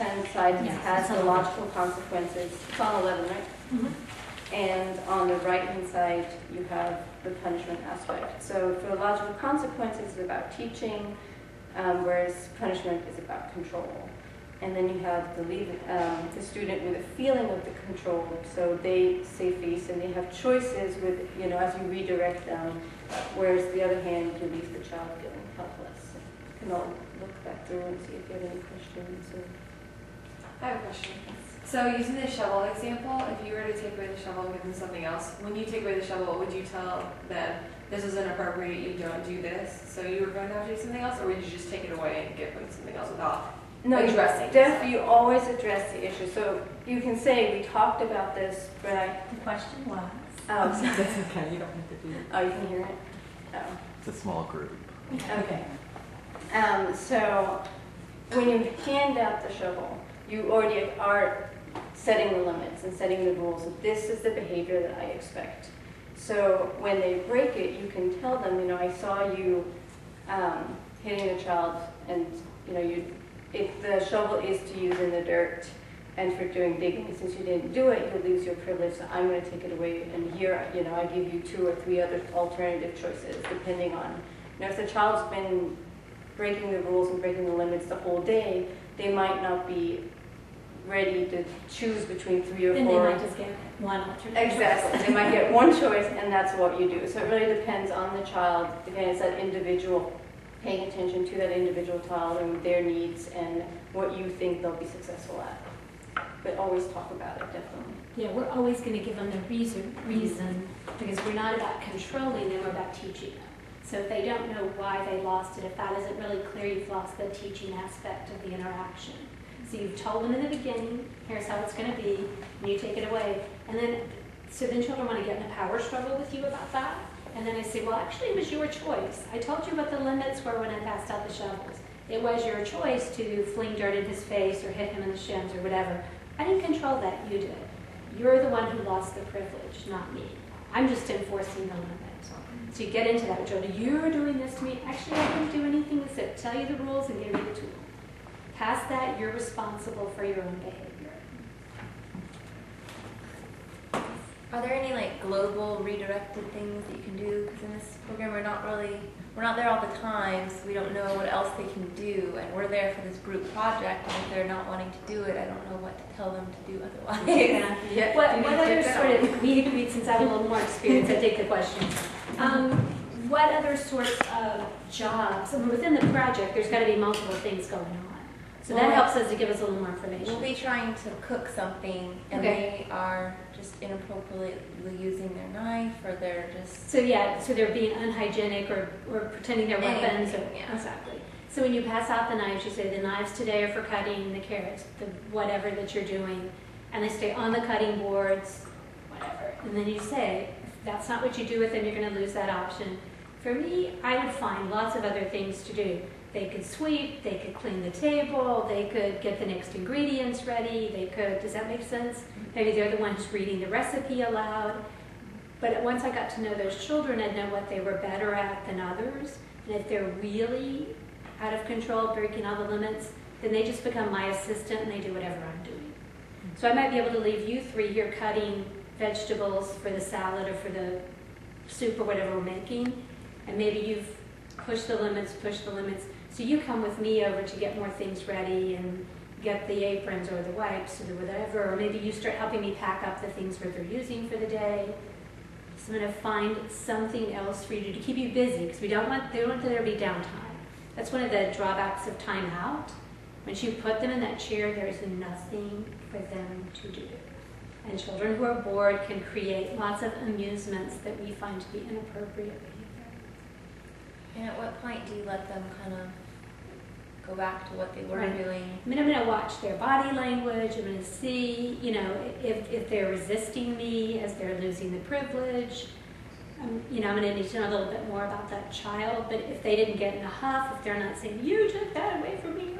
left-hand side has the logical consequences. It's on 11, right? Mm-hmm. And on the right-hand side, you have the punishment aspect. So for logical consequences, it's about teaching, whereas punishment is about control. And then you have the student with a feeling of the control. So they say feast and they have choices with, as you redirect them, whereas the other hand, you leave the child feeling helpless. You can all look back through and see if you have any questions. I have a question. So using the shovel example, if you were to take away the shovel and give them something else, when you take away the shovel, would you tell them this is inappropriate, you don't do this, so you were going to have to do something else, or would you just take it away and give them something else without addressing? You always address the issue. So you can say, we talked about this, but The question was. Oh, That's okay, you don't have to do it. oh, you can hear it? Oh. It's a small group. Okay. So when you hand out the shovel, you already are setting the limits and setting the rules. This is the behavior that I expect. So when they break it, you can tell them, I saw you hitting a child, and if the shovel is to use in the dirt and for doing digging, since you didn't do it, you'll lose your privilege. So I'm going to take it away, and here, I give you 2 or 3 other alternative choices, depending on, if the child's been breaking the rules and breaking the limits the whole day, they might not be ready to choose between 3 or 4. Then they might just get one alternative. Exactly. They might get one choice, and that's what you do. So it really depends on the child. Again, it's that individual, paying attention to that individual child and their needs and what you think they'll be successful at. But always talk about it, definitely. Yeah, we're always going to give them the reason, because we're not about controlling them, we're about teaching them. So if they don't know why they lost it, if that isn't really clear, you've lost the teaching aspect of the interaction. So you've told them in the beginning, here's how it's going to be, and you take it away. And then, so then children want to get in a power struggle with you about that. And then I say, well, actually it was your choice. I told you what the limits were when I passed out the shovels. It was your choice to fling dirt in his face or hit him in the shins or whatever. I didn't control that, you did. You're the one who lost the privilege, not me. I'm just enforcing the limit. So you get into that with children. You're doing this to me. Actually, I didn't do anything except tell you the rules and give you the tool. Past that, you're responsible for your own behavior. Are there any global redirected things that you can do? Because in this program we're not there all the time, so we don't know what else they can do, and we're there for this group project, and if they're not wanting to do it, I don't know what to tell them to do otherwise. Yeah. What other sort of, since I have a little more experience, I take the question. What other sorts of jobs, within the project, there's got to be multiple things going on. So that helps us to give us a little more information. We'll be trying to cook something, and they are just inappropriately using their knife, or they're just... So they're being unhygienic or pretending they're weapons. Exactly. So when you pass out the knives, you say the knives today are for cutting the carrots, the whatever that you're doing, and they stay on the cutting boards, whatever. And then you say, if that's not what you do with them, you're going to lose that option. For me, I would find lots of other things to do. They could sweep, they could clean the table, they could get the next ingredients ready, does that make sense? Maybe they're the ones reading the recipe aloud. But once I got to know those children, I'd know what they were better at than others. And if they're really out of control, breaking all the limits, then they just become my assistant and they do whatever I'm doing. So I might be able to leave you 3 here cutting vegetables for the salad or for the soup or whatever we're making. And maybe you've pushed the limits. So you come with me over to get more things ready and get the aprons or the wipes or the whatever, or maybe you start helping me pack up the things that they're using for the day. So I'm going to find something else for you to keep you busy, because they don't want there to be downtime. That's one of the drawbacks of time out. Once you put them in that chair, there is nothing for them to do. And children who are bored can create lots of amusements that we find to be inappropriate behavior. And at what point do you let them kind of go back to what they were doing? I'm going to watch their body language. I'm going to see, if they're resisting me as they're losing the privilege. I'm going to need to know a little bit more about that child. But if they didn't get in a huff, if they're not saying, you took that away from me,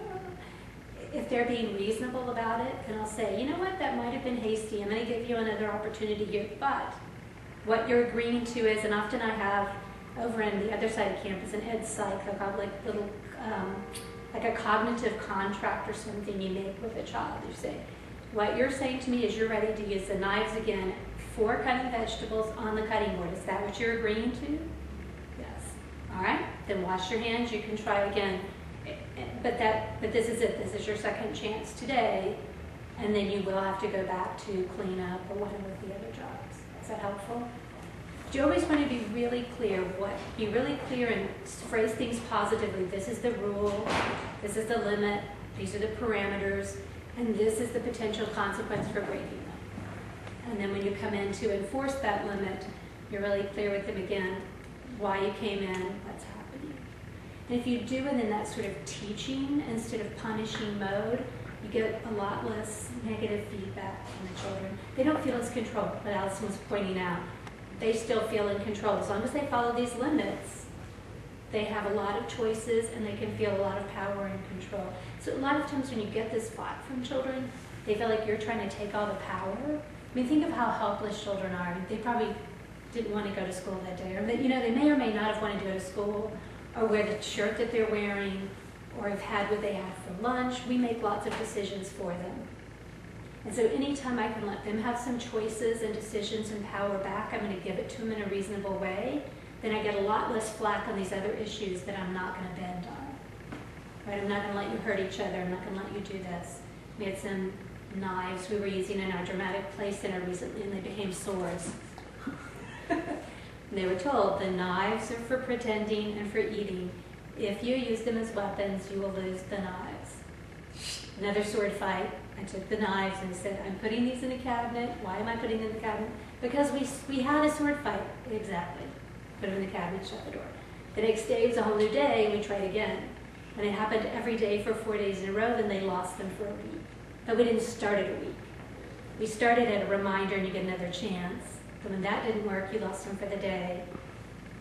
if they're being reasonable about it, then I'll say, you know what, that might have been hasty. I'm going to give you another opportunity here. But what you're agreeing to is, and often I have over on the other side of campus, an ed psych, they'll have little like a cognitive contract or something you make with a child. You say, what you're saying to me is you're ready to use the knives again for cutting vegetables on the cutting board. Is that what you're agreeing to? Yes. All right, then wash your hands, you can try again. But this is it, this is your second chance today, and then you will have to go back to clean up or whatever the other jobs. Is that helpful? Do you always want to be really clear and phrase things positively? This is the rule, this is the limit, these are the parameters, and this is the potential consequence for breaking them. And then when you come in to enforce that limit, you're really clear with them again why you came in, what's happening. And if you do it in that sort of teaching instead of punishing mode, you get a lot less negative feedback from the children. They don't feel as controlled, but Allison was pointing out. They still feel in control. As long as they follow these limits, they have a lot of choices and they can feel a lot of power and control. So a lot of times when you get this fight from children, they feel like you're trying to take all the power. I mean, think of how helpless children are. They probably didn't want to go to school that day. Or they may or may not have wanted to go to school or wear the shirt that they're wearing or have had what they had for lunch. We make lots of decisions for them. And so anytime I can let them have some choices and decisions and power back, I'm going to give it to them in a reasonable way, then I get a lot less flack on these other issues that I'm not going to bend on. Right? I'm not going to let you hurt each other. I'm not going to let you do this. We had some knives we were using in our dramatic play center recently, and they became swords. They were told the knives are for pretending and for eating. If you use them as weapons, you will lose the knives. Another sword fight. I took the knives and said, I'm putting these in a cabinet. Why am I putting them in the cabinet? Because we had a sword fight. Exactly. Put them in the cabinet, shut the door. The next day was a whole new day, and we tried again. And it happened every day for 4 days in a row, then they lost them for a week. But we didn't start at a week. We started at a reminder and you get another chance. But when that didn't work, you lost them for the day.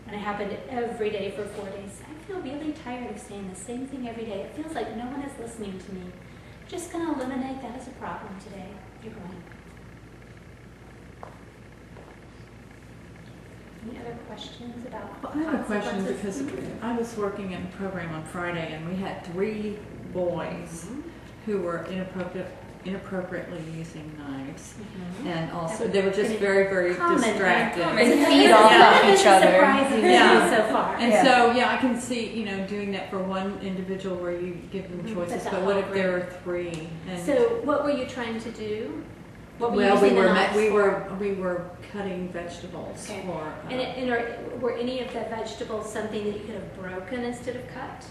And it happened every day for 4 days. I feel really tired of saying the same thing every day. It feels like no one is listening to me. Just going to eliminate that as a problem today. You're going. Any other questions about Well, I have a question consequences? because I was working in a program on Friday and we had 3 boys who were inappropriately using knives. And also, they were just very, very distracted. And feed off of each other. Surprising to me so far. And so, I can see, doing that for one individual where you give them choices, but what if there are 3? And So what were you trying to do? What were you well, we using the were knives for? we were cutting vegetables Okay. for. Were any of the vegetables something that you could have broken instead of cut?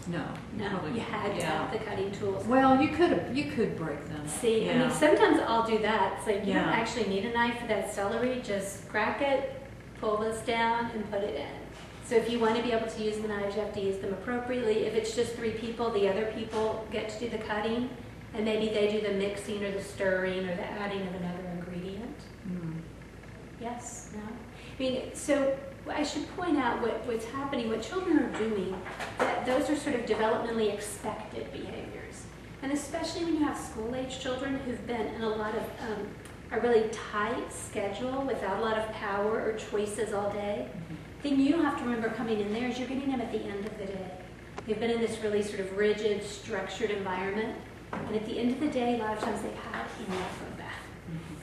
No, No, probably, you had to have the cutting tools. Well, you could break them. See, I mean, sometimes I'll do that. It's like, you don't Yeah. actually need a knife for that celery. Just crack it, pull this down, and put it in. So if you want to be able to use the knives, you have to use them appropriately. If it's just 3 people, the other people get to do the cutting, and maybe they do the mixing or the stirring or the adding of another ingredient. Mm. Yes? No? I mean, so I should point out what's happening, what children are doing, that those are sort of developmentally expected behaviors. And especially when you have school-age children who've been in a lot of a really tight schedule without a lot of power or choices all day, then you have to remember coming in there as you're getting them at the end of the day. They've been in this really sort of rigid, structured environment, and at the end of the day, a lot of times they've had enough of that.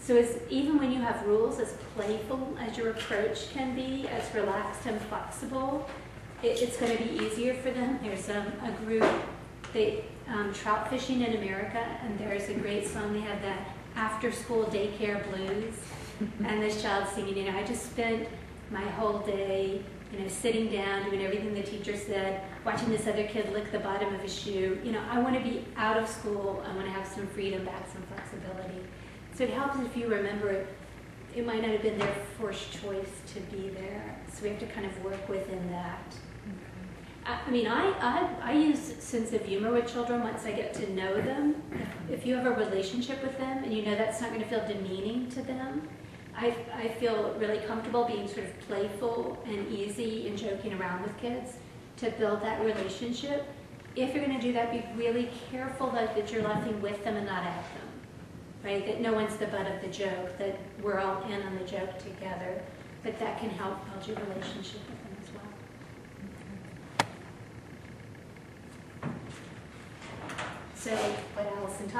So even when you have rules, as playful as your approach can be, as relaxed and flexible, it's going to be easier for them. There's a group, they trout fishing in America, and there's a great song. They have that after-school daycare blues, and this child singing, I just spent my whole day, sitting down, doing everything the teacher said, watching this other kid lick the bottom of his shoe. I want to be out of school. I want to have some freedom back, some flexibility. So it helps if you remember it might not have been their first choice to be there. So we have to kind of work within that. I mean, I use sense of humor with children once I get to know them. If you have a relationship with them and you know that's not going to feel demeaning to them, I feel really comfortable being sort of playful and easy and joking around with kids to build that relationship. If you're going to do that, be really careful that you're laughing with them and not at them. Right? That no one's the butt of the joke, that we're all in on the joke together, but that can help build your relationship with them as well. So what Allison talked